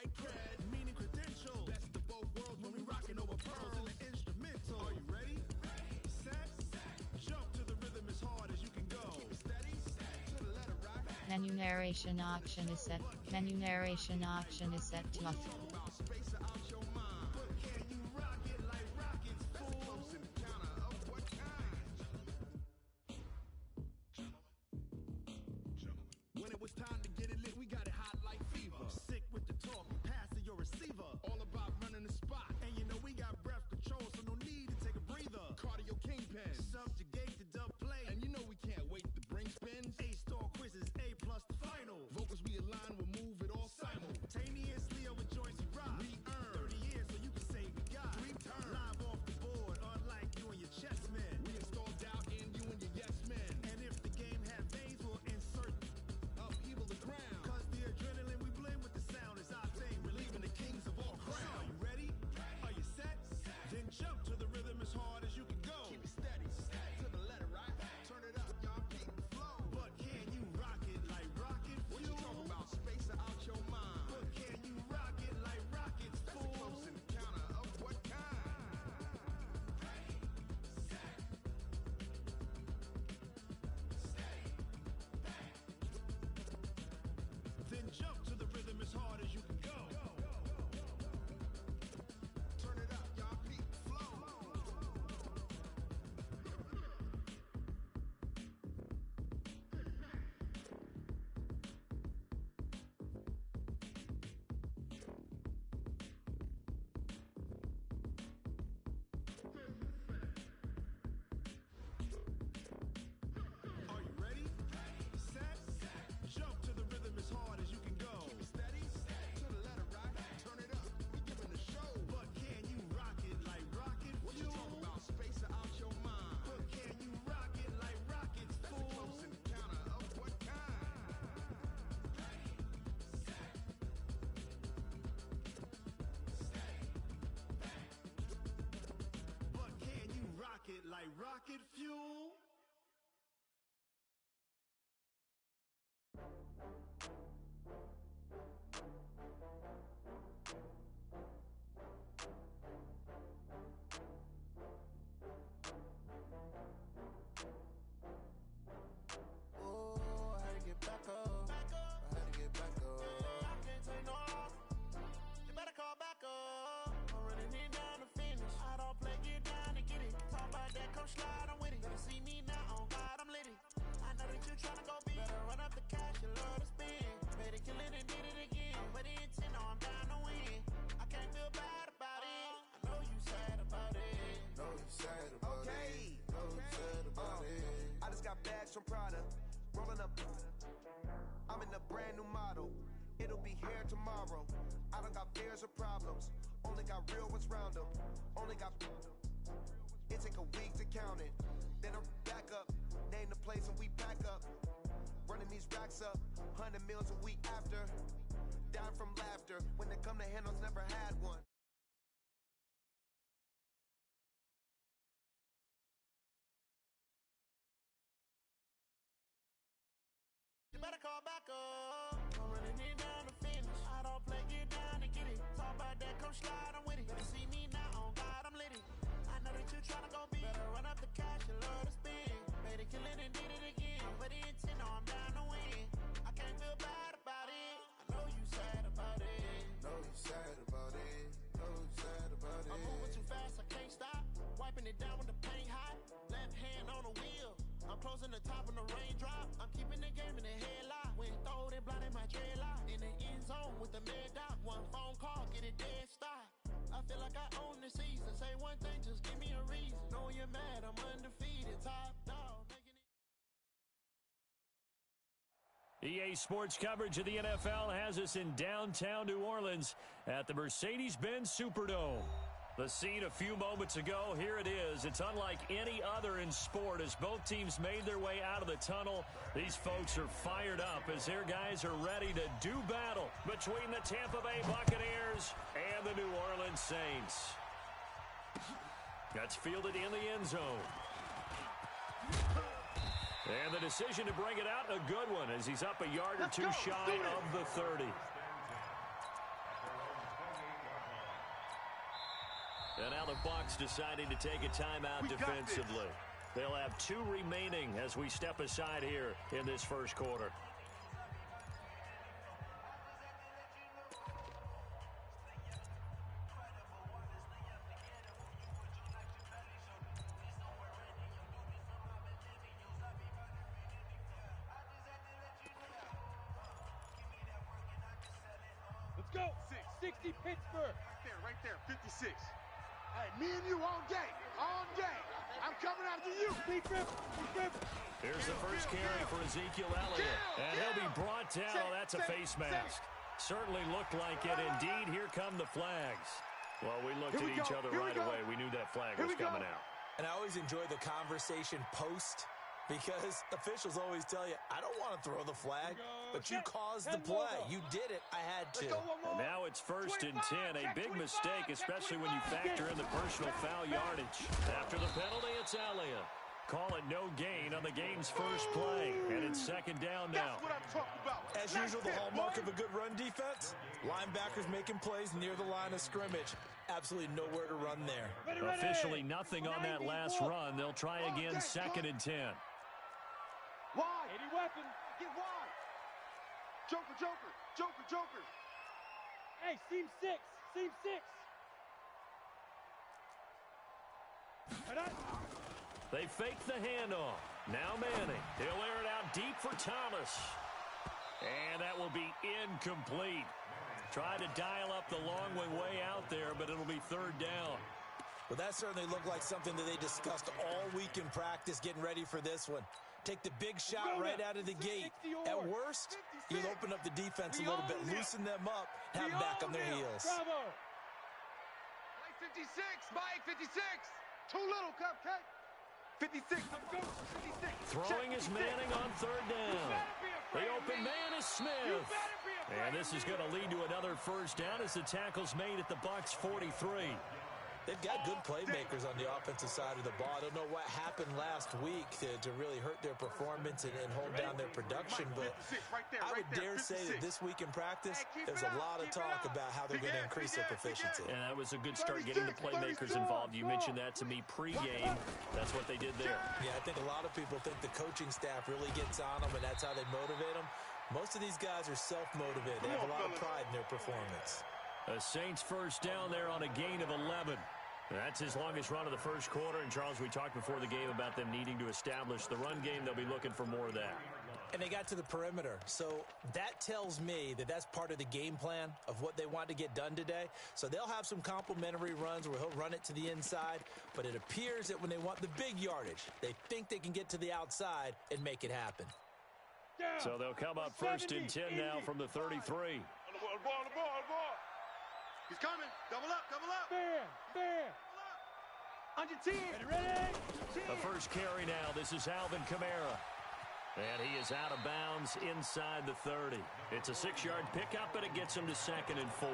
like cred, meaning credential. Best of both worlds when we rockin' over pearls in the instrumental. Are you ready? Set. Jump to the rhythm as hard as you can go. Steady. To the letter, right? Menu narration option is set. Menu narration option is set to off. When it was time to get it lit, we got it hot like fever. Sick with the talk, pass to your receiver. All about running the spot. And you know we got breath control, so no need to take a breather. Cardio kingpin, subjugate the dub play. And you know we can't wait to bring spins. A-star quizzes, A+ the final. Vocals we align, we'll move it all simultaneously over joints we rock. We earn 30 years so you can say we got 3 turns. Live off the board, unlike you and your chess men. We install doubt in you and your yes men. And if the game had veins, we'll insert upheaval the ground. Cause the adrenaline we blend with the sound is our thing. Relieving the kings of all crowns. Are you ready? Are you set? Then jump to the rhythm as hard as you can go. Keep it steady. To the letter, right? Turn it up, y'all. Keep the flow. But can you rock it like rocket fuel? What you talking about? Space out your mind. But can you rock it like rockets full? That's a close encounter of what kind? Then jump to the rhythm as hard as you can go. Turn it up, y'all. Keep the flow. Are you ready? Set. Jump to the rhythm as hard as you can go. Steady. To the letter, right? Turn it up. We giving the show. But can you rock it like rocket fuel? What you talking about? Space out your mind. But can you rock it like rockets full? That's a close encounter of what kind? But can you rock it like rocket fuel? Oh, I had to get back up. I had to get back up. I can't take no loss. You better call back up. I'm running it down to finish. I don't play, get down to get it. Talk about that, come slide, I'm with it. Better see me now, on God, I'm lit it. I know that you tryna go big. Better run up the cash, you love to spend. Better kill it and did it again. But the intent, no, I'm down to win. I can't feel bad about it. I know you sad about it. Know you sad about it. Know you sad about it. I just got bags from Prada, rolling up. I'm in a brand new model. It'll be here tomorrow. I don't got fears or problems. Only got real ones round them. Only got. It take a week to count it. Then I'm back up. Name the place and we pack up. Running these racks up. 100 meals a week after. Down from laughter. When they come to handles, never had one. You better call back up. I'm running it down to finish. I don't play, get down to get it. Talk about that, come slide, I'm with it. Better see me now, on God, I'm lit it. I know that you tryna go big. Better run up the cash, you love to spend. Better kill it and did it again. But the intent, no, I'm down to win. I can't feel bad about it. I know you sad about it. Know you sad about it. Know you sad about it. I'm moving too fast, I can't stop. Wiping it down with the paint hot. Left hand on the wheel. I'm closing the top when the raindrop. I'm keeping the game in the headlock. When throwed it, blinded my dreadlock. In the end zone with the mad dot. One phone call, get it dead stop. I feel like I own the season. Say one thing, just give me a reason. Know you're mad, I'm undefeated. Top dog, making it. EA Sports coverage of the NFL has us in downtown New Orleans at the Mercedes-Benz Superdome. The scene a few moments ago, here it is. It's unlike any other in sport as both teams made their way out of the tunnel. These folks are fired up as their guys are ready to do battle between the Tampa Bay Buccaneers and the New Orleans Saints. That's fielded in the end zone. And the decision to bring it out, a good one, as he's up a yard or two shy of the 30. And now the Bucs deciding to take a timeout defensively. They'll have 2 remaining as we step aside here in this first quarter. Let's go. 60 Pittsburgh. Right there, 56. Hey, me and you all day. All day. I'm coming after you. Here's the first carry for Ezekiel Elliott. And he'll be brought down. Oh, that's a face mask. Certainly looked like it. Indeed, here come the flags. Well, we looked at each other right away. We knew that flag was coming out. And I always enjoy the conversation post because officials always tell you, I don't want to throw the flag, but you caused the play. You did it. I had to. And now it's 1st and 10. A big mistake, especially when you factor in the personal foul yardage. After the penalty, it's Elliott. Call it no gain on the game's first play. And it's 2nd down now. That's what I'm talking about. As usual, the hallmark of a good run defense, linebackers making plays near the line of scrimmage. Absolutely nowhere to run there. Officially nothing on that last run. They'll try again, 2nd and 10. Wide. 80 weapon. Get wide. Joker. Hey, seam 6. They fake the handoff. Now Manning. He'll air it out deep for Thomas. And that will be incomplete. Try to dial up the long way out there, but it'll be 3rd down. Well, that certainly looked like something that they discussed all week in practice getting ready for this one. Take the big shot right out of the gate. At worst, you'll open up the defense a little bit, loosen them up, have them back on their heels. Bravo. Mike 56. Mike 56. Too little, Cupcake. 56. 56. Throwing is Manning on 3rd down. The open man is Smith. And this is going to lead to another 1st down as the tackle's made at the Bucs 43. They've got good playmakers on the offensive side of the ball. I don't know what happened last week to really hurt their performance and hold down their production, but I would dare say that this week in practice, there's a lot of talk about how they're going to increase their proficiency. And that was a good start getting the playmakers involved. You mentioned that to me pregame. That's what they did there. Yeah, I think a lot of people think the coaching staff really gets on them, and that's how they motivate them. Most of these guys are self-motivated. They have a lot of pride in their performance. A Saints 1st down there on a gain of 11. That's his longest run of the first quarter. And, Charles, we talked before the game about them needing to establish the run game. They'll be looking for more of that. And they got to the perimeter. So that tells me that that's part of the game plan of what they want to get done today. So they'll have some complimentary runs where he'll run it to the inside. But it appears that when they want the big yardage, they think they can get to the outside and make it happen. So they'll come up 1st and 10 now from the 33. On the ball. He's coming. Double up. Bam. On your team. Ready. The first carry now. This is Alvin Kamara. And he is out of bounds inside the 30. It's a 6-yard pickup, but it gets him to 2nd and 4.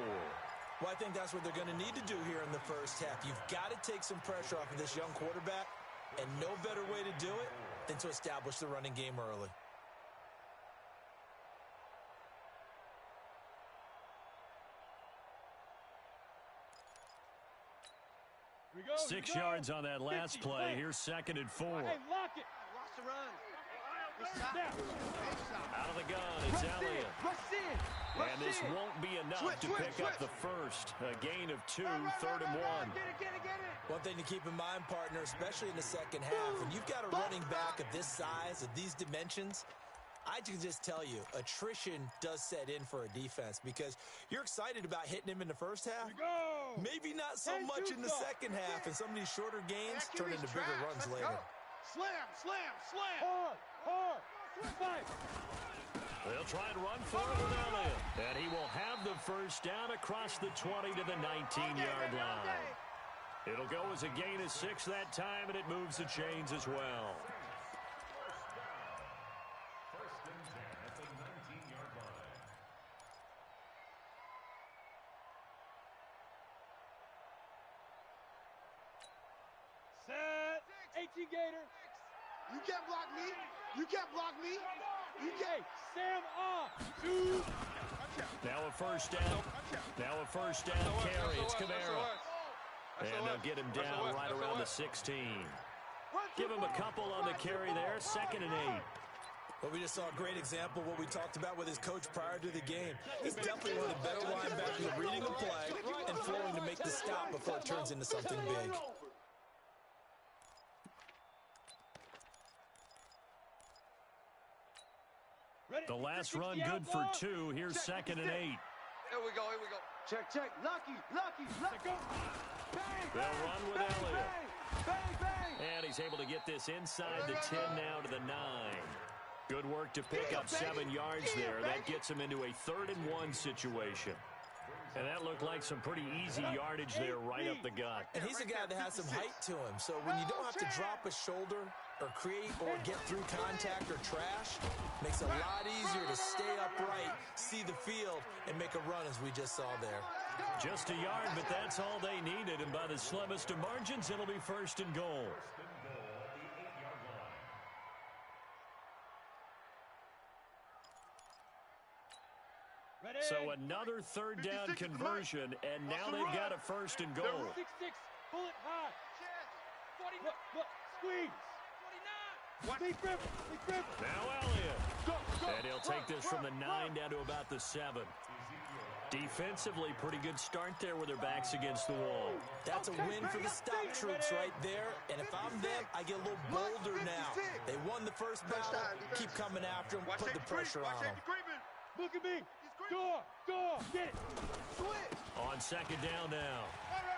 Well, I think that's what they're going to need to do here in the first half. You've got to take some pressure off of this young quarterback, and no better way to do it than to establish the running game early. Here we go. 6 yards on that last play. Here's 2nd and 4. Hey, lock it. Watch the run. Out of the gun, it's Elliott. And this won't be enough to pick up the first. A gain of 2, 3rd and 1. Get it. One thing to keep in mind, partner, especially in the second half, when you've got a running back of this size, of these dimensions, I can just tell you, attrition does set in for a defense because you're excited about hitting him in the first half. Maybe not so much in the second half, and some of these shorter gains turn into bigger runs later. Slam. Hard. Fight. They'll try and run forward with Elliott. And he will have the first down across the 20 to the 19-yard line. It'll go as a gain of 6 that time, and it moves the chains as well. First and 10 at the 19-yard line. Set. 18 Gator. You can't block me. You can't. Sam off. 2. Now a first down. Carry. It's Kamara. And they'll get him down right around the 16. Give him a couple on the carry there, 2nd and 8. Well, we just saw a great example of what we talked about with his coach prior to the game. He's definitely one of the better linebackers at reading the play and flowing to make the stop before it turns into something big. The last run good for 2. Here's 2nd and 8. Here we go. Check. Lucky. They'll run with Elliott. And he's able to get this inside the 10 now to the 9. Good work to pick up 7 yards there. That gets him into a 3rd and 1 situation. And that looked like some pretty easy yardage there right up the gut. And he's a guy that has some height to him. So when you don't have to drop a shoulder or create or get through contact or trash, makes it a lot easier to stay upright, see the field, and make a run as we just saw there. Just a yard, but that's all they needed. And by the slimmest of margins, it'll be 1st and goal. So another 3rd down conversion, and now they've got a 1st and goal. 6-6, pull it high. Look, squeeze. 49. Now Elliott. And he'll take this from the 9 down to about the 7. Defensively, pretty good start there with their backs against the wall. That's a win for the stop troops right there. And if I'm them, I get a little bolder now. They won the first battle. Keep coming after them. Put the pressure on them. Look at me. Door. Get it. On 2nd down now.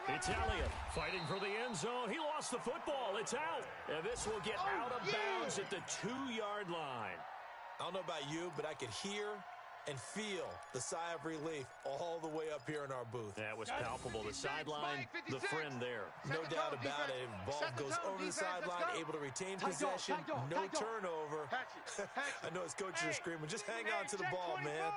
It's Elliott fighting for the end zone. He lost the football. It's out. And this will get out of bounds at the 2-yard line. I don't know about you, but I could hear and feel the sigh of relief all the way up here in our booth. That was palpable. The sideline, the friend there. No doubt about it. Ball goes over the sideline, able to retain possession, no turnover. I know his coaches are screaming, just hang on to the ball, man.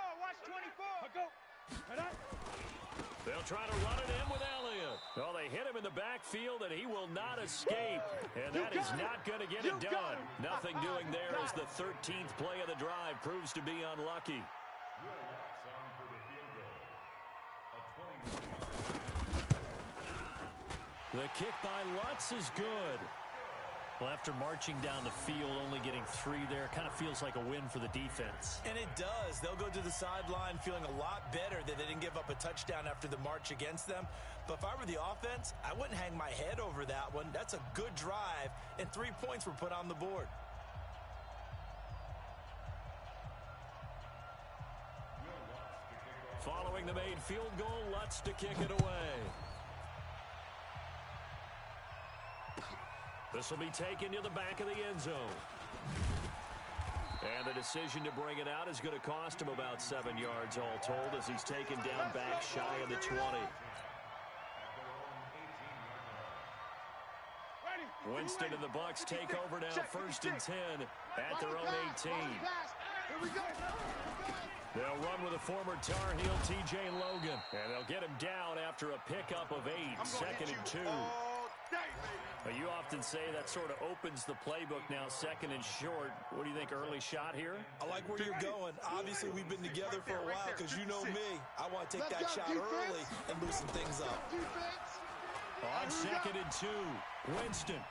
They'll try to run it in with Elliott. Well, they hit him in the backfield, and he will not escape. And that is not going to get it done. Nothing doing there as the 13th play of the drive proves to be unlucky. The kick by Lutz is good. Well, after marching down the field, only getting 3 there, kind of feels like a win for the defense. And it does. They'll go to the sideline feeling a lot better that they didn't give up a touchdown after the march against them. But if I were the offense, I wouldn't hang my head over that one. That's a good drive, and 3 points were put on the board. Following the made field goal, Lutz to kick it away. This will be taken to the back of the end zone. And the decision to bring it out is going to cost him about 7 yards all told as he's taken down back shy of the 20. Winston and the Bucs take over now, 1st and 10 at their own 18. They'll run with a former Tar Heel, T.J. Logan. And they'll get him down after a pickup of 8, 2nd and 2. You often say that sort of opens the playbook now, 2nd and short. What do you think, early shot here? I like where you're going. Obviously, we've been together for a while because you know me. I want to take that shot early and loosen things up. On 2nd and 2, Winston.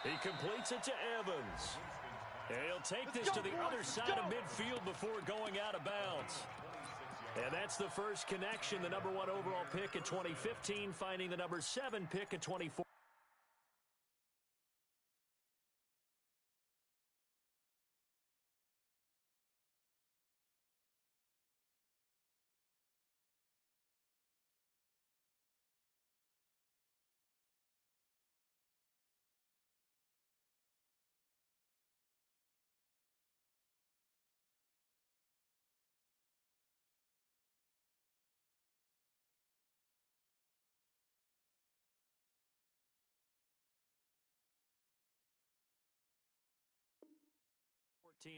He completes it to Evans. And he'll take this to the other side of midfield before going out of bounds. And that's the first connection, the number 1 overall pick in 2015, finding the number 7 pick in 2014.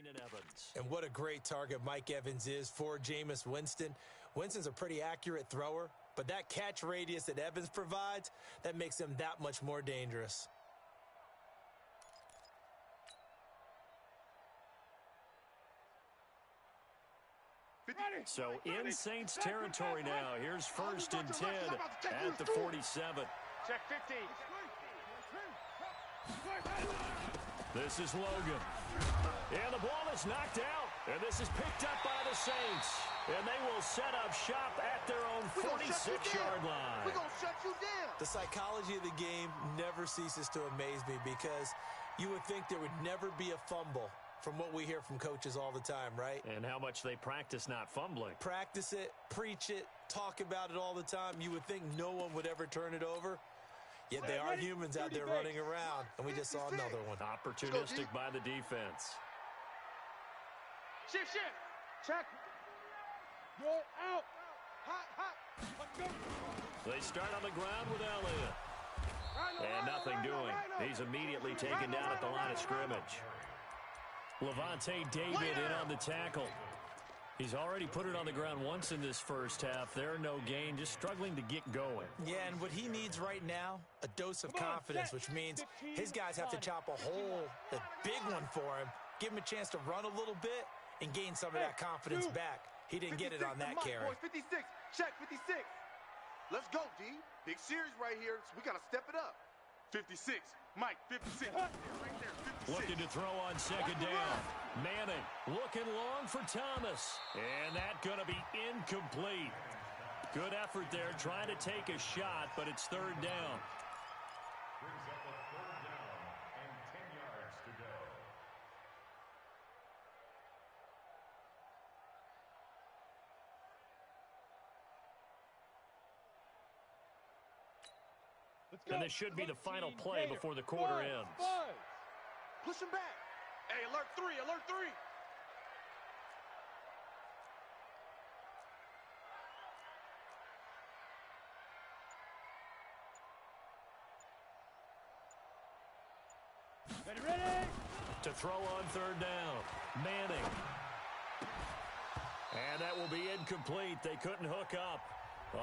And Evans. And what a great target Mike Evans is for Jameis Winston. Winston's a pretty accurate thrower, but that catch radius that Evans provides, that makes him that much more dangerous. So in Saints territory now. Here's 1st and 10 at the 47. Check 50. This is Logan. And the ball is knocked out. And this is picked up by the Saints. And they will set up shop at their own 46-yard line. We're going to shut you down. The psychology of the game never ceases to amaze me because you would think there would never be a fumble from what we hear from coaches all the time, right? And how much they practice not fumbling. Practice it, preach it, talk about it all the time. You would think no one would ever turn it over. Yet they are humans out there running around, and we just saw another one. Opportunistic by the defense. Shift. Check. Go out. Hot. Let's go. They start on the ground with Elliott. And nothing doing. He's immediately taken down at the line of scrimmage. Levante David in on the tackle. He's already put it on the ground once in this first half. There, no gain, just struggling to get going. Yeah, and what he needs right now, a dose of confidence, which means his guys have to chop a hole, a big one for him, give him a chance to run a little bit, and gain some of that confidence back. He didn't get it on that carry. 56. Check 56. Let's go, D. Big series right here, so we got to step it up. 56. Mike, 56. Right there, 56. Looking to throw on second down. Manning looking long for Thomas. And that going to be incomplete. Good effort there, trying to take a shot, but it's 3rd down. Brings up a 3rd down and 10 yards to go. And this should be the final play before the quarter ends. Push him back. Hey, alert 3, alert 3. Ready? To throw on 3rd down. Manning. And that will be incomplete. They couldn't hook up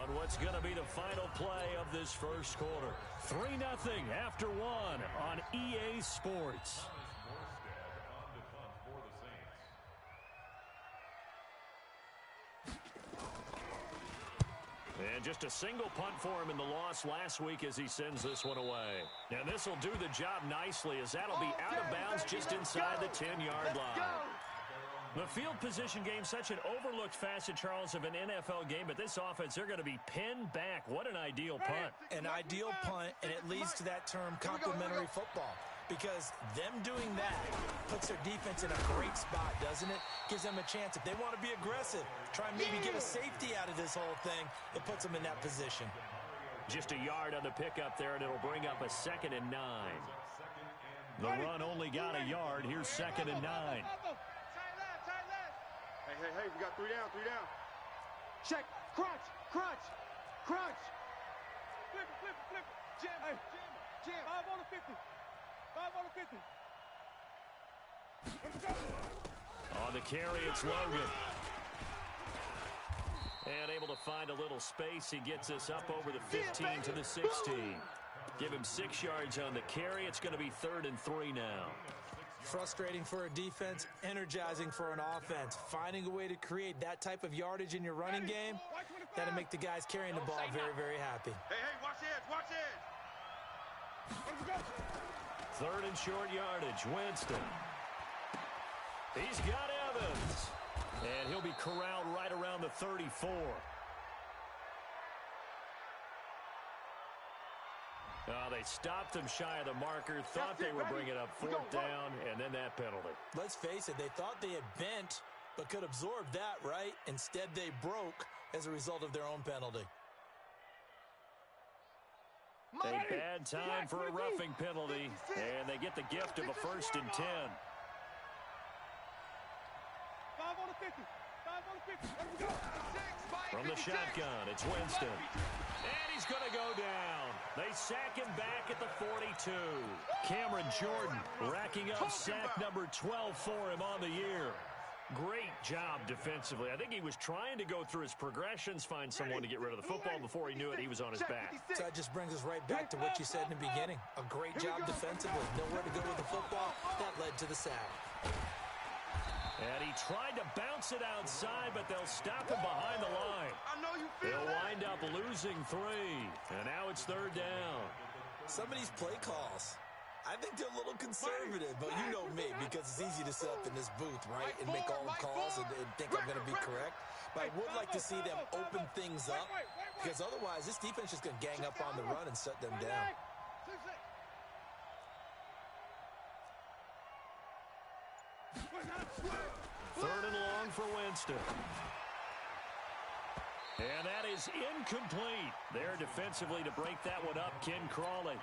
on what's going to be the final play of this first quarter. 3-0 after 1 on EA Sports. And just a single punt for him in the loss last week as he sends this one away. And this will do the job nicely as that'll be out of bounds just inside the 10-yard line. The field position game, such an overlooked facet, Charles, of an NFL game, but this offense, they're going to be pinned back. What an ideal punt. An ideal punt, and it leads to that term complementary football. Because them doing that puts their defense in a great spot, doesn't it? Gives them a chance. If they want to be aggressive, try and maybe get a safety out of this whole thing, it puts them in that position. Just a yard on the pickup there, and it'll bring up a 2nd and 9. The run only got a yard. Here's 2nd and 9. Hey, we got 3 down, 3 down. Check. Crunch. Flip. Jam. 5 on the 50. 5 on the 50. On the carry, it's Logan. And able to find a little space. He gets us up over the 15 to the 16. Give him 6 yards on the carry. It's going to be 3rd and 3 now. Frustrating for a defense, energizing for an offense. Finding a way to create that type of yardage in your running game, that'll make the guys carrying the ball very, very happy. Hey, watch edge. 3rd and short yardage, Winston. He's got Evans. And he'll be corralled right around the 34. They stopped him shy of the marker, thought they were bringing up 4th down, and then that penalty. Let's face it, they thought they had bent, but could absorb that, right? Instead, they broke as a result of their own penalty. A bad time for a roughing penalty, and they get the gift of a 1st and 10. 5 on the 50. 5 on the 50. Let's go. From the shotgun, it's Winston. And he's going to go down. They sack him back at the 42. Cameron Jordan racking up sack number 12 for him on the year. Great job defensively. I think he was trying to go through his progressions, find someone to get rid of the football. Before he knew it, he was on his back. So that just brings us right back to what you said in the beginning. A great job defensively. Nowhere to go with the football. That led to the sack. And he tried to bounce it outside, but they'll stop him behind the line. I know you feel They'll that. wind up losing 3. And now it's 3rd down. Some of these play calls, I think they're a little conservative, but you know me, because it's easy to sit up in this booth, right, and make all the calls and think I'm going to be correct. But I would like to see them open things up, because otherwise this defense is going to gang up on the run and shut them down. Third and long for Winston. And that is incomplete. There defensively to break that one up, Ken Crawley.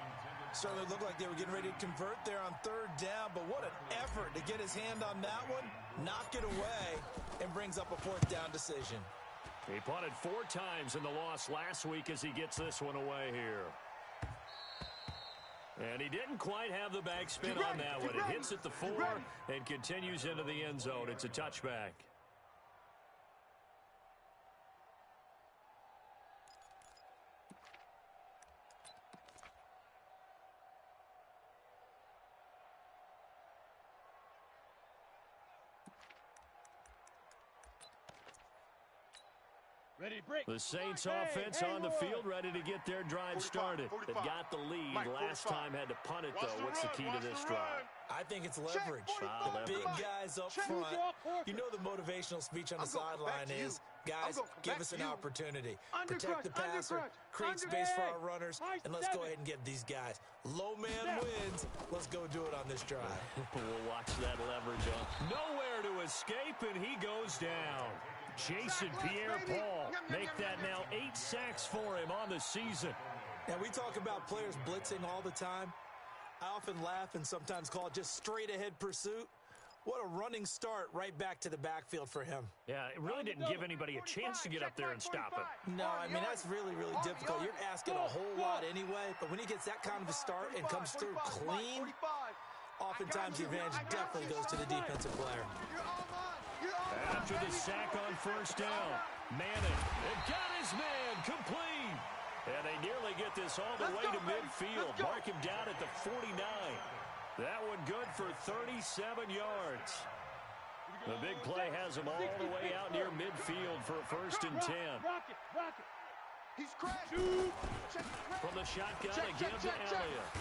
Certainly looked like they were getting ready to convert there on 3rd down, but what an effort to get his hand on that one, knock it away, and brings up a 4th down decision. He punted 4 times in the loss last week as he gets this one away here. And he didn't quite have the backspin on that one. It hits at the 4 and continues into the end zone. It's a touchback. The Saints offense on the field, ready to get their drive started. They've got the lead. Last time had to punt it, though. What's the key to this drive? I think it's leverage. The big guys up front. You know the motivational speech on the sideline is, guys, give us an opportunity. Protect the passer, create space for our runners, and let's go ahead and get these guys. Low man wins. Let's go do it on this drive. We'll watch that leverage on. Nowhere to escape, and he goes down. Jason Pierre-Paul make that now 8 sacks for him on the season. Now, we talk about players blitzing all the time. I often laugh and sometimes call it just straight-ahead pursuit. What a running start right back to the backfield for him. Yeah, it really didn't give anybody a chance to get up there and stop him. No, I mean, that's really, really difficult. You're asking a whole lot anyway, but when he gets that kind of a start and comes through clean, oftentimes the advantage definitely goes to the defensive player. After the sack on 1st down, Manning, it got his man complete. And they nearly get this all the way to midfield. Mark him down at the 49. That one good for 37 yards. The big play has him all the way out near midfield for a 1st and 10. He's crashed. From the shotgun again to Elliott.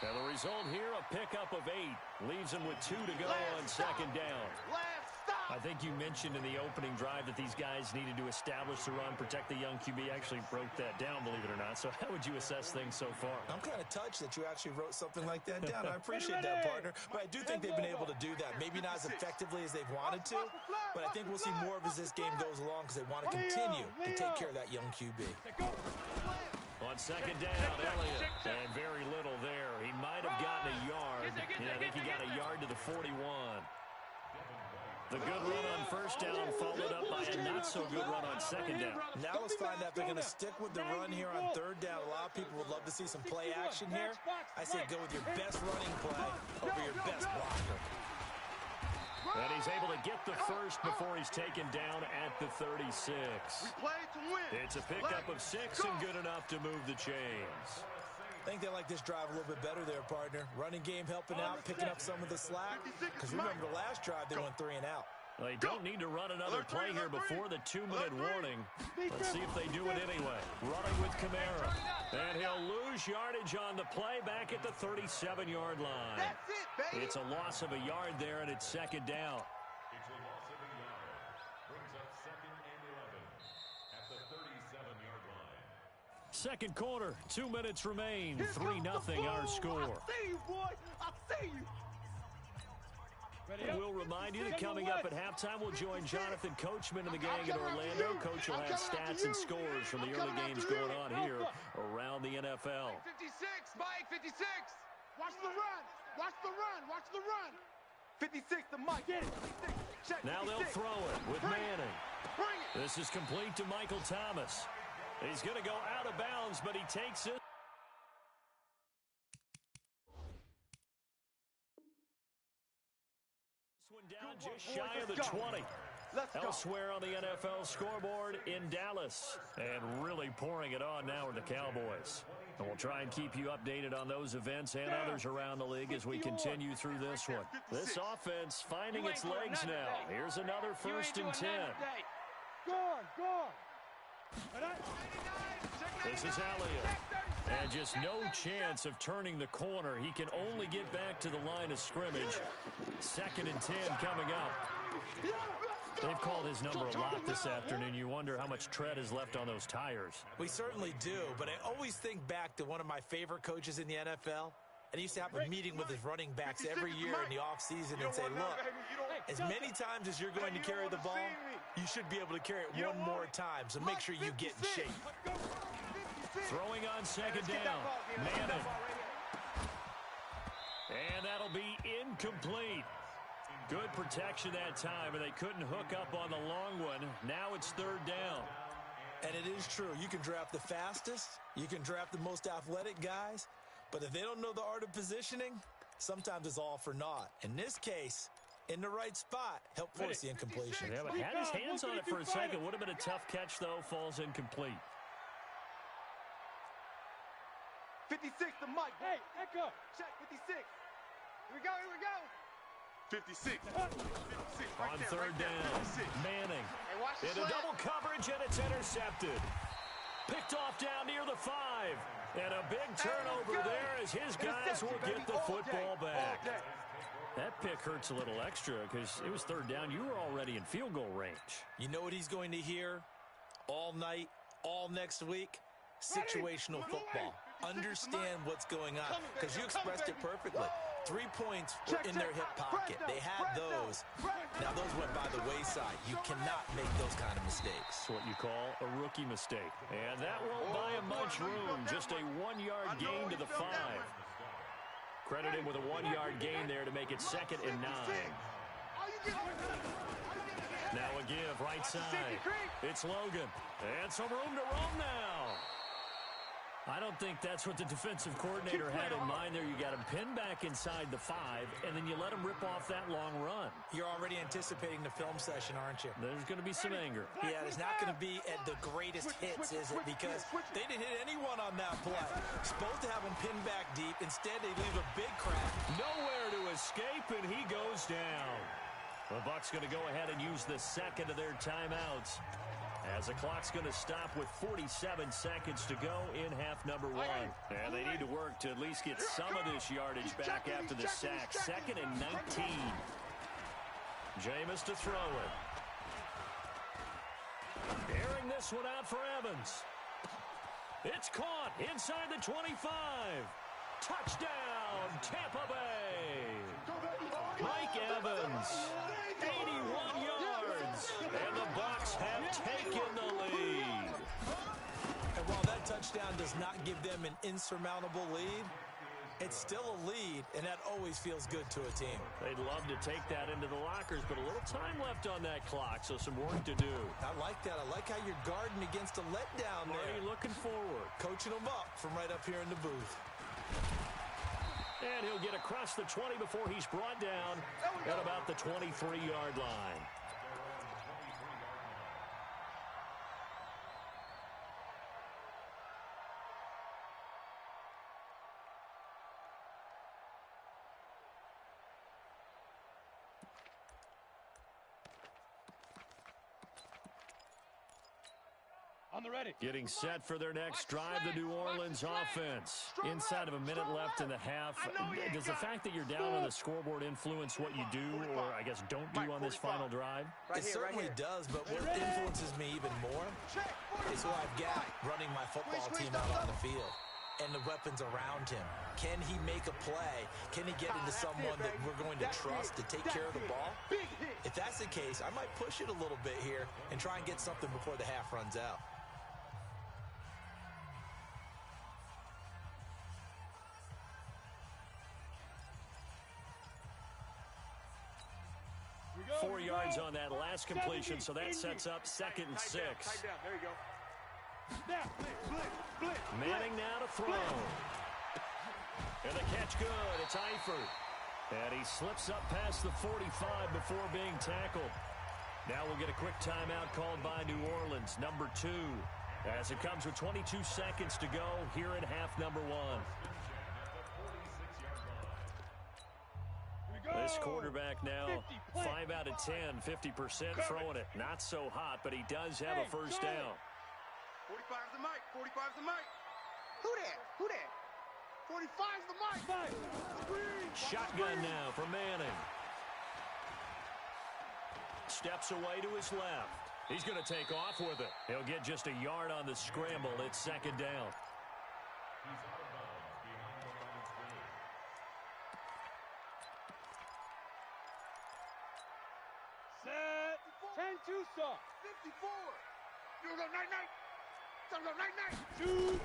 And the result here, a pickup of 8. Leaves him with 2 to go on 2nd down. I think you mentioned in the opening drive that these guys needed to establish the run, protect the young QB. Actually broke that down, believe it or not. So how would you assess things so far? I'm kind of touched that you actually wrote something like that down. I appreciate that, partner. But I do think they've been able to do that. Maybe not as effectively as they've wanted to, but I think we'll see more of as this game goes along because they want to continue to take care of that young QB. On 2nd down, Elliott. And very little there. He might have gotten a yard. Yeah, I think he got a yard to the 41. The good run on 1st down followed up by a not-so-good run on 2nd down. Now let's find out if they're going to stick with the run here on 3rd down. A lot of people would love to see some play action here. I say go with your best running play over your best blocker. And he's able to get the 1st before he's taken down at the 36. It's a pickup of 6 and good enough to move the chains. I think they like this drive a little bit better there, partner. Running game helping out, picking up some of the slack. Because remember, the last drive, they went 3 and out. They don't need to run another play here before the 2-minute warning. Let's see if they do it anyway. Running with Kamara. And he'll lose yardage on the play back at the 37-yard line. That's it, baby. It's a loss of a yard there, and it's 2nd down. It's a loss of a yard. Brings up 2nd and 11 at the 37-yard line. Second quarter, 2 minutes remain. 3-0 our score. I see you, boy. I see you. We'll remind you that coming up at halftime, we'll join Jonathan Coachman and the gang in Orlando. Coach will have stats and scores from the early games going on here around the NFL. 56, Mike, 56. Watch the run. Watch the run. Watch the run. 56 to Mike. Get it. Check Now they'll throw it with Manning. This is complete to Michael Thomas. He's going to go out of bounds, but he takes it. This one down just shy of the 20. Let's go. Elsewhere on the NFL scoreboard in Dallas. And really pouring it on now with the Cowboys. And we'll try and keep you updated on those events and others around the league as we continue through this one. This offense finding its legs now. Here's another 1st and 10. Go. This is Elliott. And just no chance of turning the corner. He can only get back to the line of scrimmage. 2nd and 10 coming up. They've called his number a lot this afternoon. You wonder how much tread is left on those tires. We certainly do, but I always think back to one of my favorite coaches in the NFL. And he used to have a meeting with his running backs every year in the offseason and say, look, as many times as you're going to carry the ball, you should be able to carry it one more time, so make sure you get in shape. Throwing on 2nd down. Manning. And that'll be incomplete. Good protection that time, and they couldn't hook up on the long one. Now it's 3rd down. And it is true. You can draft the fastest. You can draft the most athletic guys. But if they don't know the art of positioning, sometimes it's all for naught. In this case, in the right spot, helped force the incompletion. Yeah, but had his hands on it for a second. Would have been a tough catch, though. Falls incomplete. 56 to Mike. Hey, echo. Check 56. Here we go. 56. 56 right On there, 3rd right there, down, 56. Manning. Hey, watch the Into slant. double coverage, and it's intercepted. Picked off down near the 5. And a big turnover there as his guys will get the football back. That pick hurts a little extra because it was 3rd down. You were already in field goal range. You know what he's going to hear all night, all next week? Situational football. Understand what's going on because you expressed it perfectly. 3 points were in their hip pocket. They had those. Now those went by the wayside. You cannot make those kind of mistakes. It's what you call a rookie mistake. And that won't buy him much room. Just a 1-yard gain to the 5. Credited with a 1-yard gain there to make it 2nd and 9. Now a give, right side. It's Logan. And some room to roam now. I don't think that's what the defensive coordinator had in mind there. You got him pinned back inside the 5, and then you let him rip off that long run. You're already anticipating the film session, aren't you? There's going to be some anger. Yeah, it's not going to be at the greatest hits, is it? Because they didn't hit anyone on that play. Supposed to have him pinned back deep. Instead, they leave a big crack. Nowhere to escape, and he goes down. The Bucs going to go ahead and use the 2nd of their timeouts, as the clock's going to stop with 47 seconds to go in half number 1. And they need to work to at least get some of this yardage back after the sack. 2nd and 19. Jameis to throw it. Airing this one out for Evans. It's caught inside the 25. Touchdown, Tampa Bay. Mike Evans, 81 yards. And the Bucs have taken the lead. And while that touchdown does not give them an insurmountable lead, it's still a lead, and that always feels good to a team. They'd love to take that into the lockers, but a little time left on that clock, so some work to do. I like that. I like how you're guarding against a letdown there. Already looking forward. Coaching them up from right up here in the booth. And he'll get across the 20 before he's brought down at about the 23-yard line. On the ready. Getting set for their next drive, the New Orleans offense. Inside of a minute left in the half. Does the fact that you're down on the scoreboard influence what you do, or I guess don't do on this final drive? It certainly does, but what influences me even more is who I've got running my football team out on the field and the weapons around him. Can he make a play? Can he get into someone that we're going to trust to take care of the ball? If that's the case, I might push it a little bit here and try and get something before the half runs out. Go, 4 yards on that last completion, so that sets up 2nd and 6. Tight down. There you go. Now, blitz. Manning now to throw. And the catch good. It's Eifert. And he slips up past the 45 before being tackled. Now we'll get a quick timeout called by New Orleans, number 2. As it comes with 22 seconds to go here in half number 1. This quarterback now, 5 out of 10, 50% throwing it. Not so hot, but he does have a first down. 45's the mic. 45's the mic. Who that? Who that? 45's the mic. Shotgun now for Manning. Steps away to his left. He's going to take off with it. He'll get just a yard on the scramble. It's second down. Set. 10-2 soft. 54. You go night-night. Time to go night-night. Shoot.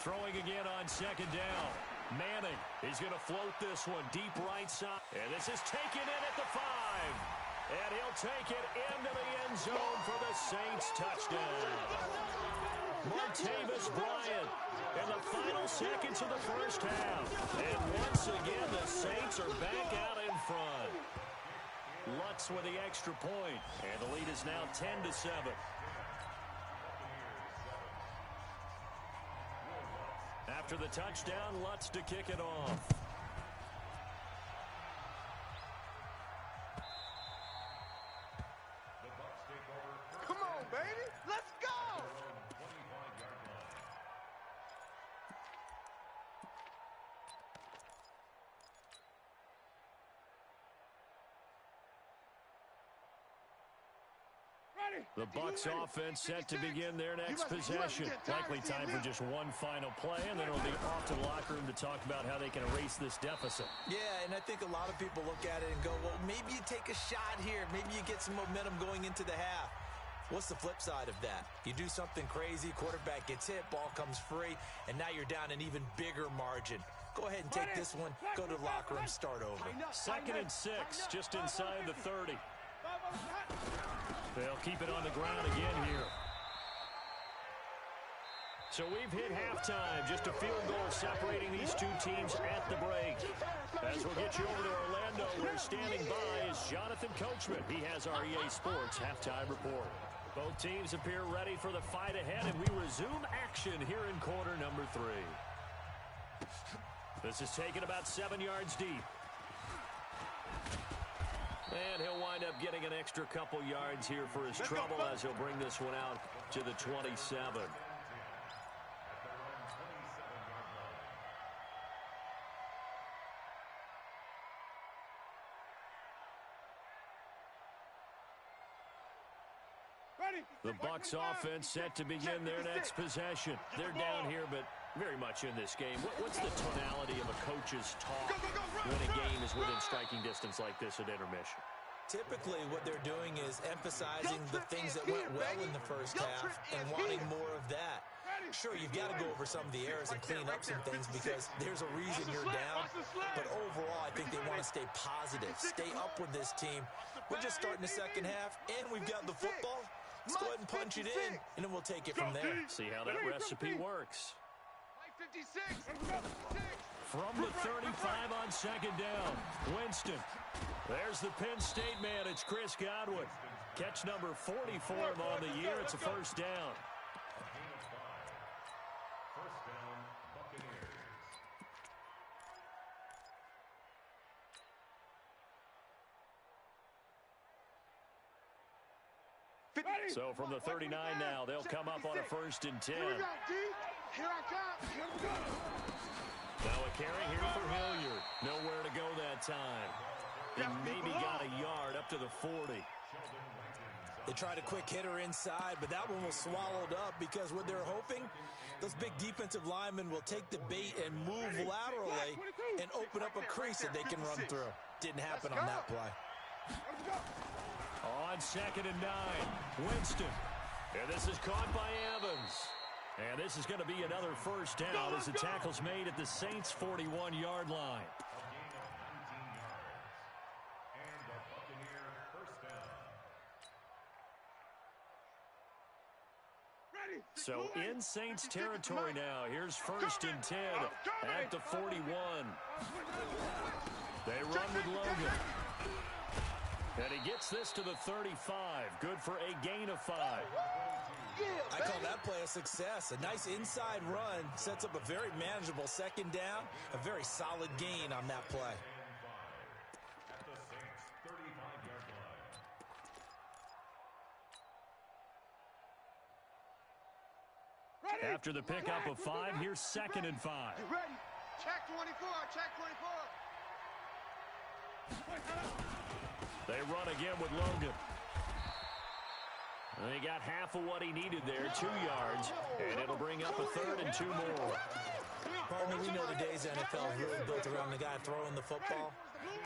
Throwing again on second down. Manning, he's going to float this one deep right side. And this is taken in at the 5. And he'll take it into the end zone for the Saints touchdown. Martavis Bryant in the final seconds of the first half. And once again, the Saints are back out in front. Lutz with the extra point. And the lead is now 10-7. After the touchdown, Lutz to kick it off. Come on, baby. Let's go. The Bucs offense set to begin their next possession. Likely time for just one final play, and then it'll be off to the locker room to talk about how they can erase this deficit. Yeah, and I think a lot of people look at it and go, well, maybe you take a shot here. Maybe you get some momentum going into the half. What's the flip side of that? You do something crazy, quarterback gets hit, ball comes free, and now you're down an even bigger margin. Go ahead and take this one, go to the locker room, start over. 2nd and 6, just inside the 30. They'll keep it on the ground again here. So we've hit halftime. Just a field goal separating these two teams at the break. As we'll get you over to Orlando, where standing by is Jonathan Coachman. He has our EA Sports halftime report. Both teams appear ready for the fight ahead, and we resume action here in quarter number 3. This is taken about 7 yards deep. And he'll wind up getting an extra couple yards here for his trouble as he'll bring this one out to the 27. The Bucs offense set to begin their next possession. They're down here, but very much in this game. What's the tonality of a coach's talk when a game is within striking distance like this at intermission? Typically, what they're doing is emphasizing the things that went well in the first half and wanting more of that. Sure, you've got to go over some of the errors and clean up some things because there's a reason you're down. But overall, I think they want to stay positive, stay up with this team. We're just starting the second half, and we've got the football. Let's go ahead and punch it in, and then we'll take it from there. See how that recipe works. From the 35 on second down, Winston. There's the Penn State man. It's Chris Godwin. Catch number 40 for him on the year. It's a first down. First down, Buccaneers. So from the 39 now, they'll come up on a 1st and 10. Here we go, D. Here I come. Here we go. Now a carry here for Hilliard. Nowhere to go that time. He maybe got a yard up to the 40. They tried a quick hitter inside, but that one was swallowed up because what they're hoping, those big defensive linemen will take the bait and move laterally and open up a crease that they can run through. Didn't happen on that play. On 2nd and 9, Winston. And this is caught by Evans. And this is going to be another first down as the tackle's made at the Saints' 41-yard line. And the Buccaneer first down. So in Saints territory now. Here's 1st and 10 at the 41. They run with Logan. And he gets this to the 35. Good for a gain of 5. I call that play a success. A nice inside run sets up a very manageable second down. A very solid gain on that play. At the Saints' 35-yard line. After the pickup of 5, here's 2nd and 5. You ready? Check 24. Check 24. They run again with Logan. And they got half of what he needed there, 2 yards, and it'll bring up a 3rd and 2 more. Partner, we know today's NFL is really built around the guy throwing the football.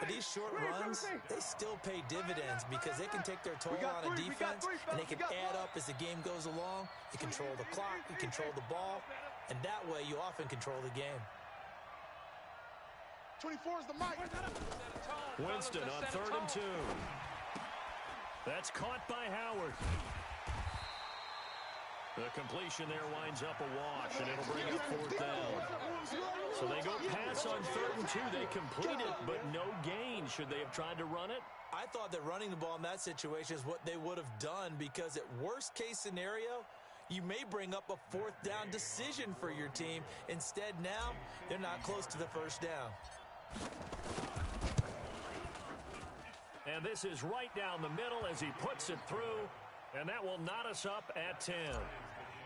But these short runs, they still pay dividends because they can take their toll on a defense, and they can add up as the game goes along. You control the clock, you control the ball, and that way you often control the game. 24 is the mic. Winston on 3rd and 2. That's caught by Howard. The completion there winds up a wash, and it'll bring up 4th down. So they go pass on 3rd and 2. They complete it, but no gain. Should they have tried to run it? I thought that running the ball in that situation is what they would have done because at worst case scenario, you may bring up a 4th down decision for your team. Instead, now, they're not close to the 1st down. And this is right down the middle as he puts it through, and that will knot us up at 10.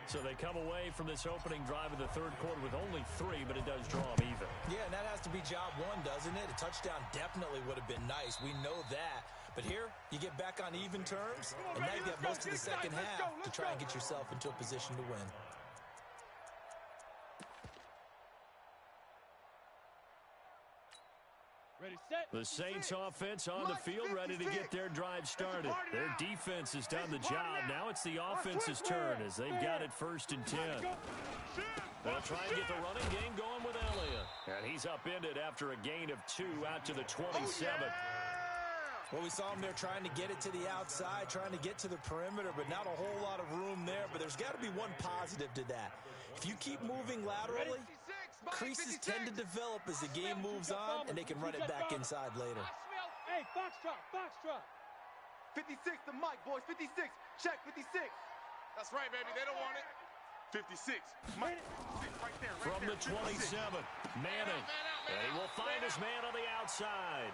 So they come away from this opening drive of the 3rd quarter with only 3, but it does draw them even. Yeah, and that has to be job 1, doesn't it? A touchdown definitely would have been nice. We know that. But here, you get back on even terms, and now you got most of the second half to try and get yourself into a position to win. The Saints offense on the field, ready to get their drive started. Their defense has done the job. Now it's the offense's turn as they've got it 1st and 10. They'll try and get the running game going with Elliott. And he's upended after a gain of 2 out to the 27. Well, we saw him there trying to get it to the outside, trying to get to the perimeter, but not a whole lot of room there. But there's got to be one positive to that. If you keep moving laterally, creases tend to develop as the game moves on, and they can run it back inside later. Hey, box drop. 56 the mic, boys. 56. Check 56. That's right, baby. They don't want it. 56. Mike, 56 right there. From the 27, Manning. And he will find his man on the outside.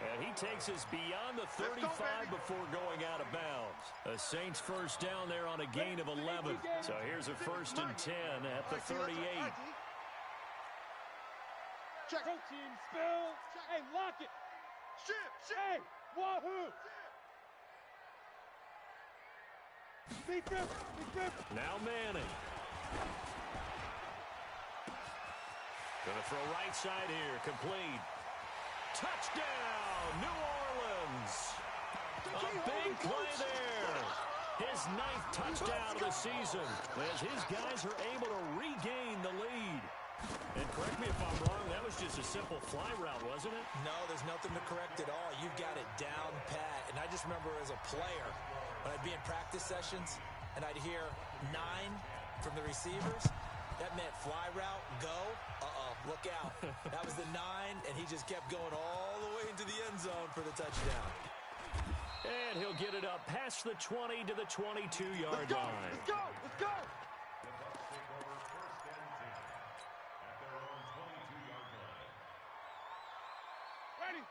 And he takes us beyond the 35 before going out of bounds. The Saints 1st down there on a gain of 11. So here's a 1st and 10 at the 38. Check. Protein spill. Hey, lock it. Shit. Hey, wahoo. Deep grip. Now Manning. Gonna throw right side here. Complete. Touchdown, New Orleans. A big play there. His 9th touchdown of the season as his guys are able to regain the lead. And correct me if I'm wrong, that was just a simple fly route, wasn't it? No, there's nothing to correct at all. You've got it down pat. And I just remember as a player, when I'd be in practice sessions and I'd hear 9 from the receivers, that meant fly route, go, look out. That was the 9, and he just kept going all the way into the end zone for the touchdown. And he'll get it up past the 20 to the 22-yard line. Let's go.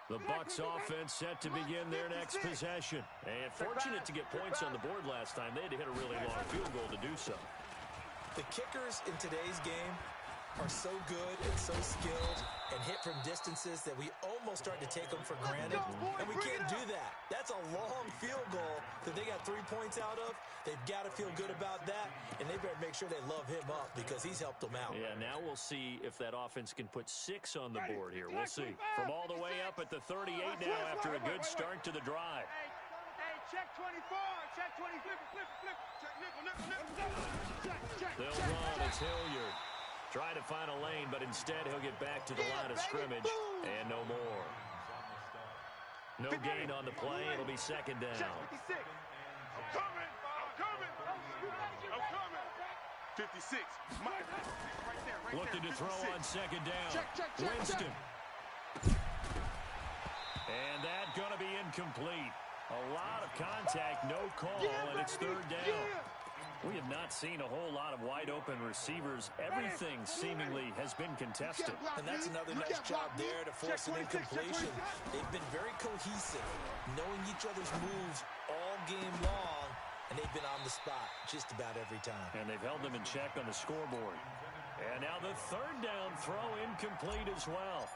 The Bucs offense set to begin their next possession. And fortunate to get points on the board last time. They had to hit a really long field goal to do so. The kickers in today's game are so good and so skilled and hit from distances that we almost start to take them for granted, and we can't do that. That's a long field goal that they got 3 points out of. They've got to feel good about that, and they better make sure they love him up because he's helped them out. Yeah, now we'll see if that offense can put 6 on the board here. We'll see. From all the way up at the 38 now after a good start to the drive. Hey, check 24. Check 20. Flip. Check nickel. They'll run. It's Hilliard. Try to find a lane, but instead he'll get back to the line of scrimmage and no more. No gain on the play. It'll be 2nd down. 56. I'm coming. 56. Mike. Right there. Looking to throw on 2nd down. Check. Winston. And that's going to be incomplete. A lot of contact, no call, and it's third down. We have not seen a whole lot of wide-open receivers. Everything seemingly has been contested. And that's another nice job there to force an incompletion. They've been very cohesive, knowing each other's moves all game long, and they've been on the spot just about every time. And they've held them in check on the scoreboard. And now the third down throw incomplete as well.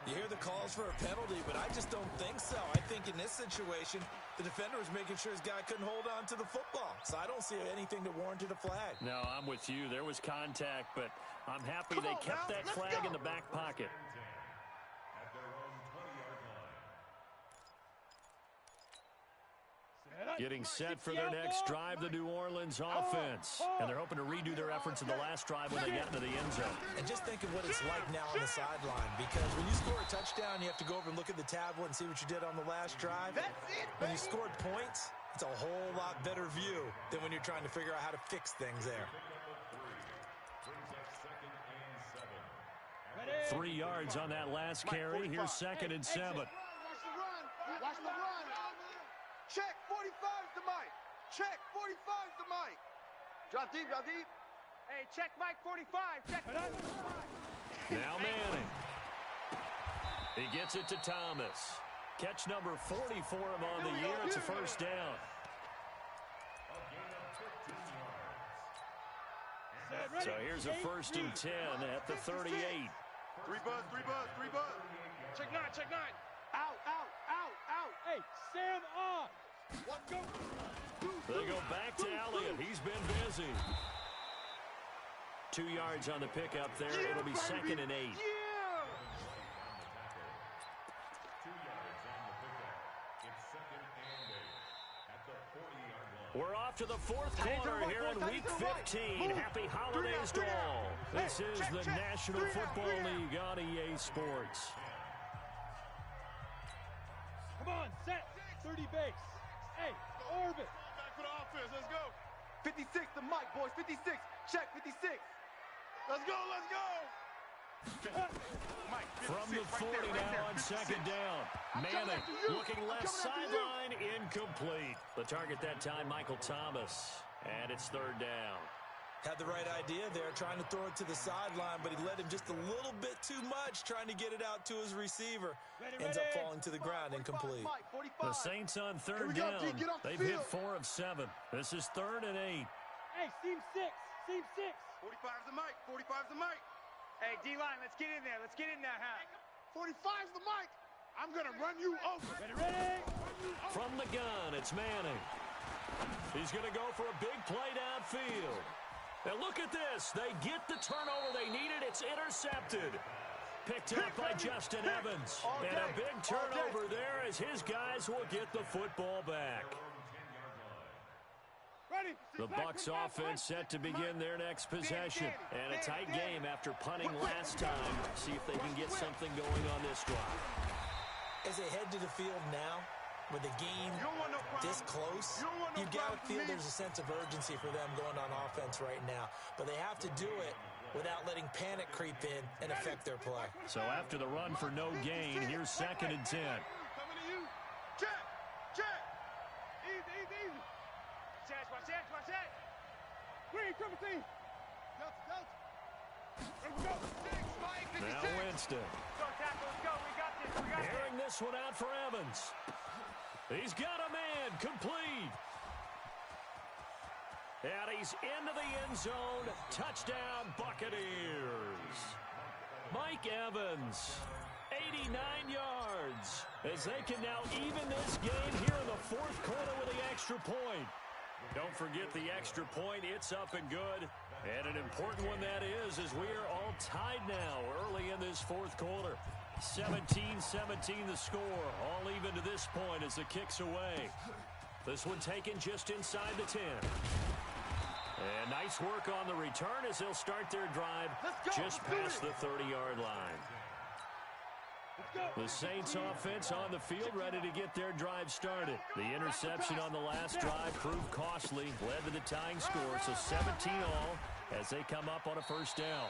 You hear the calls for a penalty, but I just don't think so. I think in this situation, the defender was making sure his guy couldn't hold on to the football. So I don't see anything that warranted a flag. No, I'm with you. There was contact, but I'm happy they kept that flag in the back pocket. Getting set for their next drive, the New Orleans offense. And they're hoping to redo their efforts in the last drive when they get into the end zone. And just think of what it's like now on the sideline, because when you score a touchdown, you have to go over and look at the tablet and see what you did on the last drive. When you scored points, it's a whole lot better view than when you're trying to figure out how to fix things there. 3 yards on that last carry. Here's 2nd and 7. Watch the run. Watch the run. Check, 45's the mic. Check, 45's the mic. Drop deep, drop deep. Hey, check Mike 45. Check. Now Manning. He gets it to Thomas. Catch number 40 for him on the year. It's a first down. So here's a 1st and 10 at the 38. 3 buzz, 3 buzz, 3 buzz. Check 9, check 9. Out, out, out, out. Hey, Sam on. What go? They go back to Elliott. He's been busy. 2 yards on the pickup there. It'll be 2nd and 8. Yeah. We're off to the 4th quarter here in Week 15. Happy holidays to all. This is the National Football League on EA Sports. Come on, set. 30 base. Hey, orbit. Back for the offense. Let's go. 56, the mic, boys. 56. Check, 56. Let's go, let's go. Mike, 56, From the 40 now on 2nd down. Manning looking left sideline, incomplete. The target that time, Michael Thomas. And it's 3rd down. Had the right idea there, trying to throw it to the sideline, but he led him just a little bit too much, trying to get it out to his receiver. Ends up falling to the ground, incomplete. The Saints on 3rd down. They've hit 4 of 7. This is 3rd and 8. Hey, seam 6. Seam 6. 45's the mic. 45's the mic. Hey, D-line, let's get in there. Let's get in there, huh? 45's the mic. I'm going to run you over. Ready. From the gun, it's Manning. He's going to go for a big play downfield. And look at this. They get the turnover they needed. It's intercepted. Picked up by Justin Evans. And a big turnover there as his guys will get the football back. The Bucs offense set to begin their next possession. And a tight game after punting last time. See if they can get something going on this drive. As they head to the field now, with the game this close, you got to feel there's a sense of urgency for them going on offense right now. But they have to do it without letting panic creep in and affect their play. So after the run for no gain, here's 2nd and 10. Coming to you. Check. Check. Easy. Watch that. Green, triple team. Delta. Let's go. 6, Mike, 56. Now Winston. Go, tackle. Let's go. We got this. Airing this one out for Evans. He's got a man, complete. And he's into the end zone. Touchdown, Buccaneers. Mike Evans, 89 yards. As they can now even this game here in the 4th quarter with the extra point. Don't forget the extra point. It's up and good. And an important one that is, as we are all tied now early in this 4th quarter. 17-17 the score, all even to this point as the kick's away. This one taken just inside the 10. And nice work on the return as they'll start their drive just past the 30-yard line. The Saints offense on the field ready to get their drive started. The interception on the last drive proved costly, led to the tying score, so 17 all as they come up on a 1st down.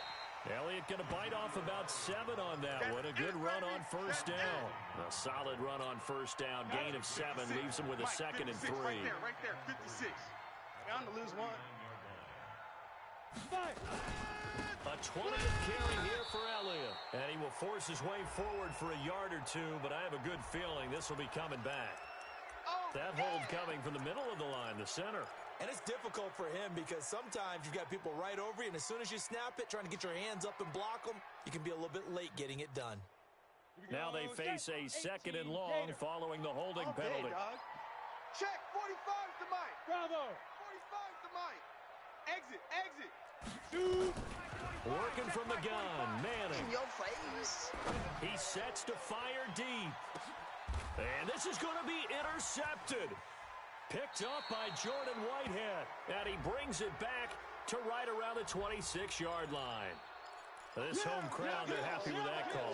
Elliott going to bite off about 7 on that one. A good run on first down. A solid run on first down. Gain of 7 leaves him with a 2nd and 3. Right there, 56. I'm to lose one. A 20th carry here for Elliott. And he will force his way forward for a yard or 2, but I have a good feeling this will be coming back. That hold coming from the middle of the line, the center. And it's difficult for him because sometimes you've got people right over you, and as soon as you snap it, trying to get your hands up and block them, you can be a little bit late getting it done. Now they face a 2nd and long following the holding penalty. Check, 45's the mic. Bravo. 45's the mic. Exit, exit. Working from the gun, Manning. In your face. He sets to fire deep. And this is going to be intercepted. Picked up by Jordan Whitehead. And he brings it back to right around the 26-yard line. This home crowd, they're happy with that call.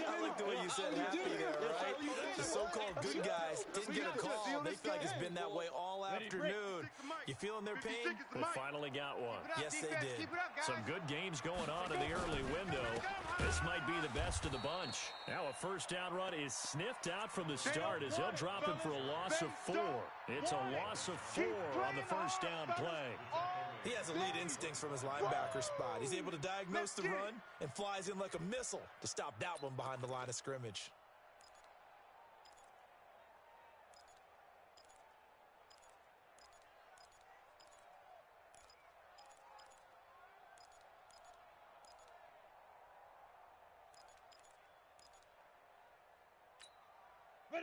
I like the way you said happy there, right? The so-called good guys didn't get a call. They feel like it's been that way all afternoon. You feeling their pain? They finally got one. Yes, they did. Some good games going on in the early window. This might be the best of the bunch. Now a first down run is sniffed out from the start as they'll drop him for a loss of 4. It's a loss of 4 on the first down play. He has elite instincts from his linebacker spot. He's able to diagnose the run and flies in like a missile to stop that one behind the line of scrimmage.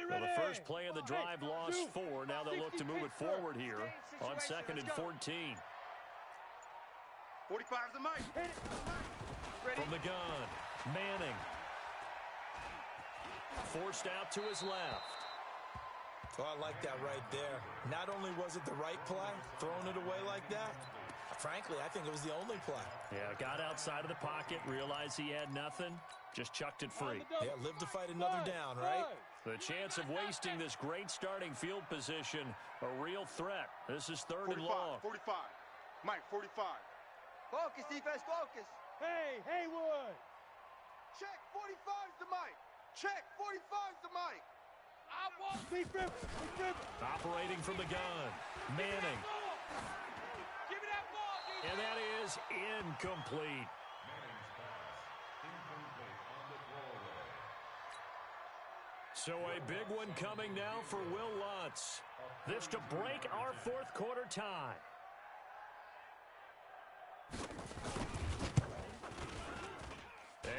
Well, the first play of the drive lost 4. Now they'll look to move it forward here on 2nd and 14. 45's the mic. From the gun, Manning. Forced out to his left. Oh, I like that right there. Not only was it the right play, throwing it away like that, frankly, I think it was the only play. Yeah, got outside of the pocket, realized he had nothing, just chucked it free. Yeah, live to fight another down, right? The chance of wasting this great starting field position, a real threat. This is 3rd and long. 45. Mike, 45. Focus, defense, focus. Hey, Haywood. Check, 45's the mic. Check, 45's the mic. I want defense. Operating from the gun, Manning. Give me that ball, defense. And that is incomplete. So a big one coming now for Will Lutz. This to break our 4th quarter tie.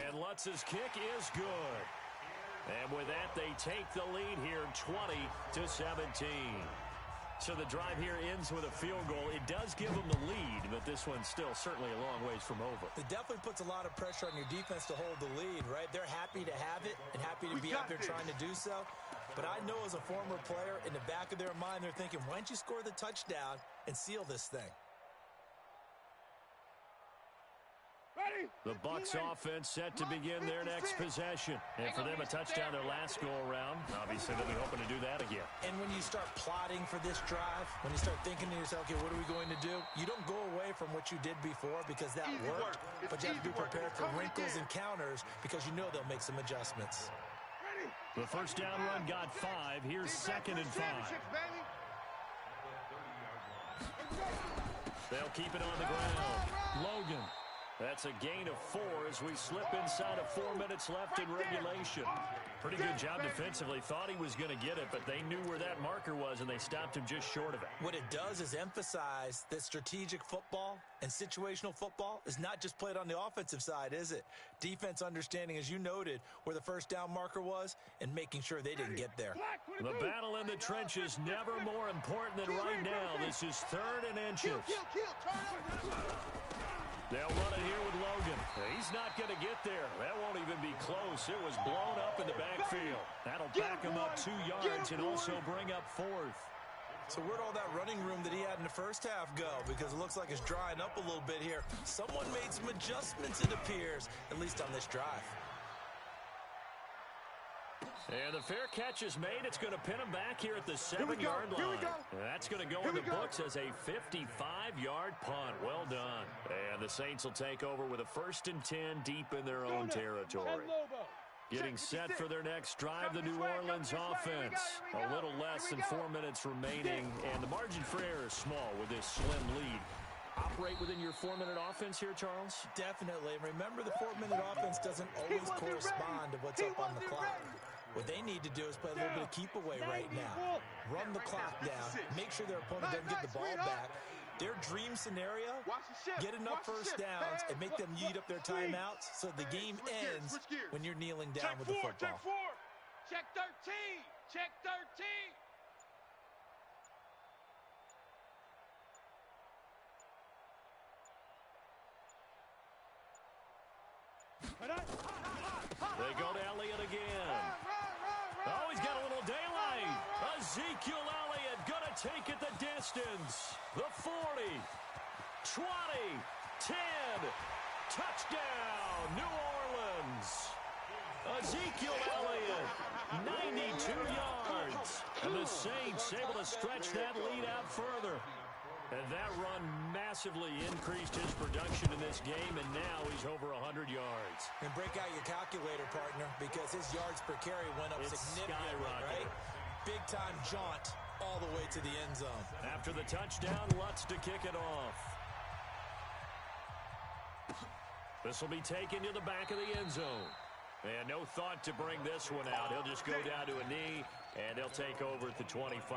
And Lutz's kick is good. And with that, they take the lead here 20-17. So the drive here ends with a field goal. It does give them the lead, but this one's still certainly a long ways from over. It definitely puts a lot of pressure on your defense to hold the lead, right? They're happy to have it and happy to be out there trying to do so. But I know as a former player, in the back of their mind, they're thinking, why don't you score the touchdown and seal this thing? The Bucs offense set to begin their next possession. And for them, a touchdown their last go-around. Obviously, they'll be hoping to do that again. And when you start plotting for this drive, when you start thinking to yourself, okay, what are we going to do? You don't go away from what you did before because that worked. But you have to be prepared for wrinkles and counters because you know they'll make some adjustments. The first down run got 5. Here's 2nd and 5. They'll keep it on the ground. Logan. That's a gain of 4 as we slip inside of 4 minutes left in regulation. Pretty good job defensively. Thought he was going to get it, but they knew where that marker was, and they stopped him just short of it. What it does is emphasize that strategic football and situational football is not just played on the offensive side, is it? Defense understanding, as you noted, where the first down marker was and making sure they didn't get there. The battle in the trenches never more important than right now. This is 3rd and inches. They'll run it here with Logan. He's not going to get there. That won't even be close. It was blown up in the backfield. That'll back him up 2 yards and also bring up 4th. So where'd all that running room that he had in the first half go? Because it looks like it's drying up a little bit here. Someone made some adjustments, it appears, at least on this drive. And the fair catch is made. It's going to pin him back here at the 7-yard line. That's going to go in the books as a 55-yard punt. Well done. And the Saints will take over with a 1st and 10 deep in their own territory. Getting set for their next drive, the New Orleans offense. A little less than 4 minutes remaining, and the margin for error is small with this slim lead. Operate within your 4-minute offense here, Charles? Definitely. And remember, the 4-minute offense doesn't always correspond to what's up on the clock. What they need to do is play a little bit of keep away right now. Run the clock down. Make sure their opponent doesn't get the ball back. Their dream scenario, get enough first downs and make them eat up their timeouts so the game ends when you're kneeling down with the football. Check 13. Check 13. They go to Elliott again. Oh, he's got a little daylight. Ezekiel Elliott going to take it the distance. The 40, 20, 10. Touchdown, New Orleans. Ezekiel Elliott, 92 yards. And the Saints able to stretch that lead out further. And that run massively increased his production in this game, and now he's over 100 yards. And break out your calculator, partner, because his yards per carry went up significantly, right? Big-time jaunt all the way to the end zone. After the touchdown, Lutz to kick it off. This will be taken to the back of the end zone. And no thought to bring this one out. He'll just go down to a knee, and they'll take over at the 25.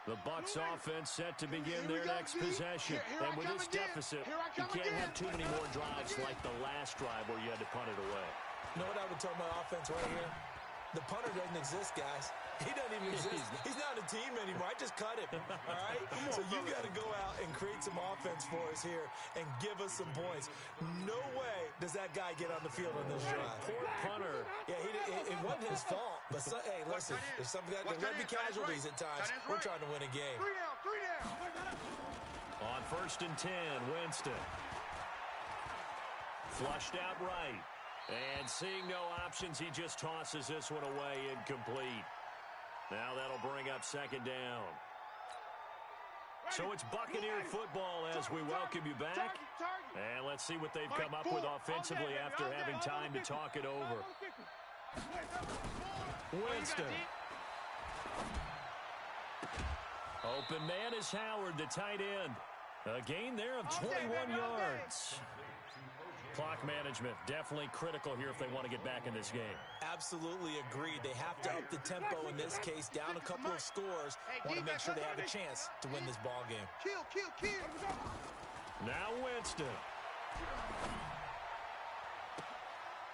The Bucs offense set to begin their next possession. And with this deficit, you can't have too many more drives like the last drive where you had to punt it away. You know what I would tell my offense right here? The punter doesn't exist, guys. He doesn't even exist. He's not a team anymore. I just cut him, all right? So you got to go out and create some offense for us here and give us some points. No way does that guy get on the field on this drive. Poor punter. Yeah, it wasn't his fault. But, hey, listen, there's some guys that let be casualties at times. We're trying to win a game. 3 down. On 1st and 10, Winston. Flushed out right. And seeing no options, he just tosses this one away incomplete. Now that'll bring up 2nd down. So it's Buccaneer football as we welcome you back. And let's see what they've come up with offensively after having time to talk it over. Winston. Open man is Howard, the tight end. A gain there of 21 yards. Clock management, definitely critical here if they want to get back in this game. Absolutely agreed. They have to up the tempo in this case, down a couple of scores. Want to make sure they have a chance to win this ball game. Kill. Now Winston.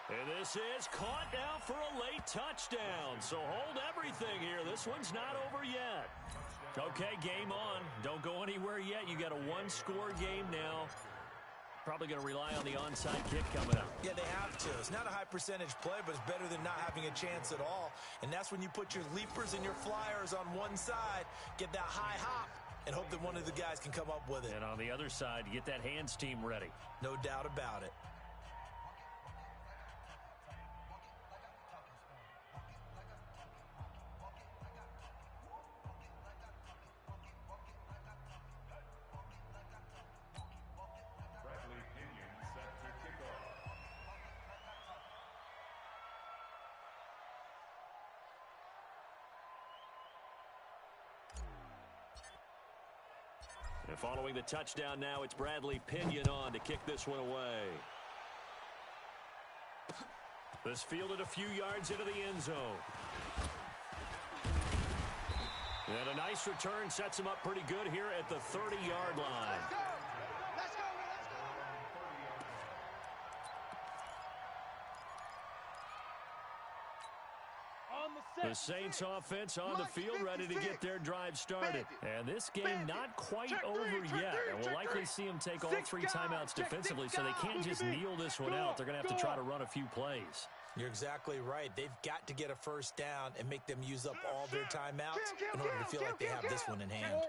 And this is caught now for a late touchdown. So hold everything here. This one's not over yet. Okay, game on. Don't go anywhere yet. You got a one-score game now. Probably going to rely on the onside kick coming up. Yeah, they have to. It's not a high percentage play, but it's better than not having a chance at all. And that's when you put your leapers and your flyers on one side, get that high hop, and hope that one of the guys can come up with it. And on the other side, get that hands team ready. No doubt about it. And following the touchdown now, it's Bradley Pinion on to kick this one away. This fielded a few yards into the end zone. And a nice return sets him up pretty good here at the 30-yard line. Let's go. The Saints offense on the field ready to get their drive started. And this game not quite over yet. And we'll likely see them take all 3 timeouts defensively, so they can't just kneel this one out. They're going to have to try to run a few plays. You're exactly right. They've got to get a first down and make them use up all their timeouts in order to feel like they have this one in hand.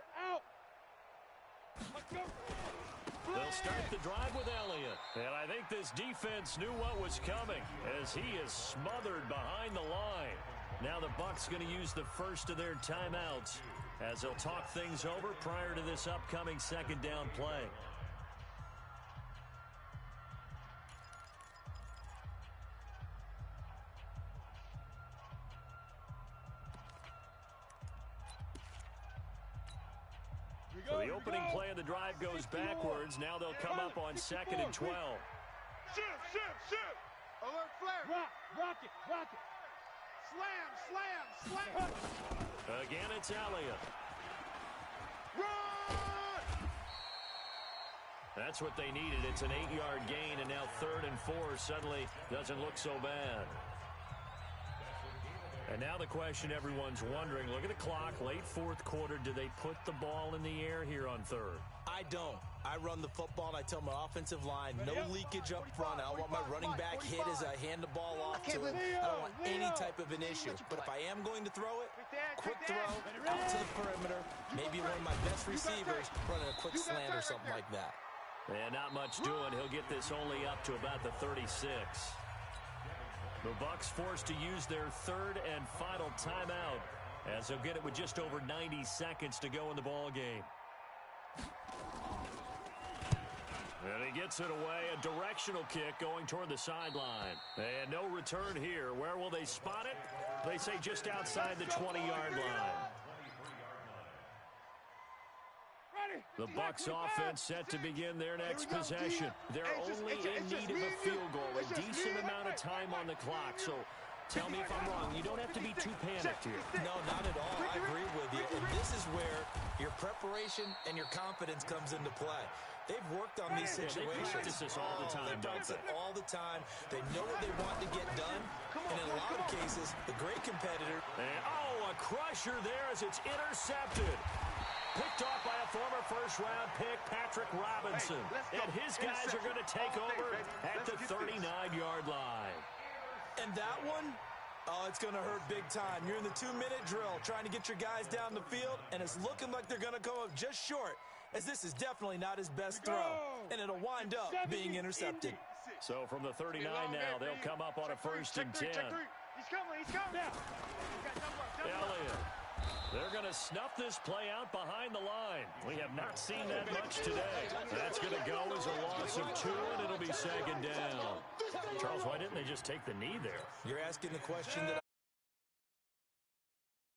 They'll start the drive with Elliott. And I think this defense knew what was coming as he is smothered behind the line. Now the Bucs going to use the first of their timeouts as they'll talk things over prior to this upcoming second down play. So the opening play of the drive goes backwards. Now they'll come up on 2nd and 12. Shift. Alert flare. Rock it. Slam. Again, it's Elliott. Run! That's what they needed. It's an 8-yard gain, and now 3rd and 4 suddenly doesn't look so bad. And now the question everyone's wondering, look at the clock, late 4th quarter, do they put the ball in the air here on 3rd? I don't. I run the football, and I tell my offensive line, no leakage up front. I don't want my running back hit as I hand the ball off to him. I don't want any type of an issue. But if I am going to throw it, quick throw, out to the perimeter, maybe one of my best receivers running a quick slant or something like that. And not much doing. He'll get this only up to about the 36. The Bucs forced to use their 3rd and final timeout as they'll get it with just over 90 seconds to go in the ball game. And he gets it away, a directional kick going toward the sideline. And no return here. Where will they spot it? They say just outside the 20-yard line. The Bucs offense set to begin their next possession. They're only in need of a field goal, a decent amount of time on the clock. So tell me if I'm wrong. You don't have to be too panicked here. No, not at all. I agree with you. And this is where your preparation and your confidence comes into play. They've worked on these situations. They practice this all the time, don't they? All the time. They know what they want to get done. And in a lot of cases, the great competitor. And, a crusher there as it's intercepted. Picked off by a former first-round pick, Patrick Robinson. And his guys are going to take over at the 39-yard line. And that one, it's going to hurt big time. You're in the 2-minute drill trying to get your guys down the field, and it's looking like they're going to come up just short, as this is definitely not his best throw, and it'll wind up being intercepted. So from the 39 now, they'll come up on a 1st and 10. He's coming. Elliott. They're going to snuff this play out behind the line. We have not seen that much today. That's going to go as a loss of 2, and it'll be 2nd down. Charles, why didn't they just take the knee there? You're asking the question that